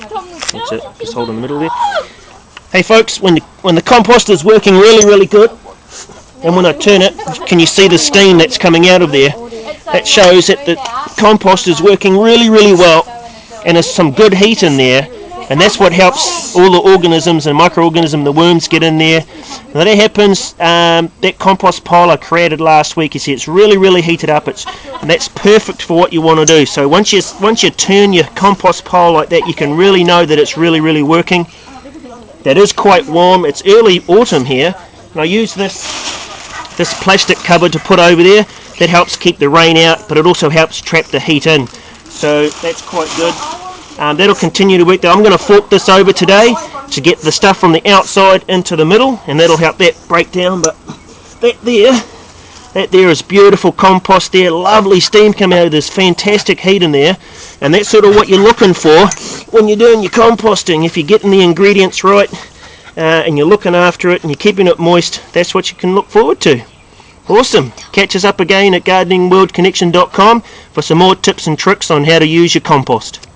That's it, just hold in the middle there. Hey folks, when the compost is working really good, and when I turn it, can you see the steam that's coming out of there? That shows that the compost is working really well, and there's some good heat in there, and that's what helps all the organisms and microorganisms, the worms, get in there. When that happens, that compost pile I created last week, you see it's really heated up, and that's perfect for what you want to do. So once you turn your compost pile like that, you can really know that it's really working. That is quite warm. It's early autumn here, and I use this plastic cover to put over there. That helps keep the rain out, but it also helps trap the heat in. So that's quite good. That'll continue to work though. I'm going to fork this over today to get the stuff from the outside into the middle, and that'll help that break down. But that there is beautiful compost there, lovely steam coming out of this, fantastic heat in there, and that's sort of what you're looking for when you're doing your composting. If you're getting the ingredients right, and you're looking after it and you're keeping it moist, that's what you can look forward to. Awesome. Catch us up again at gardeningworldconnection.com for some more tips and tricks on how to use your compost.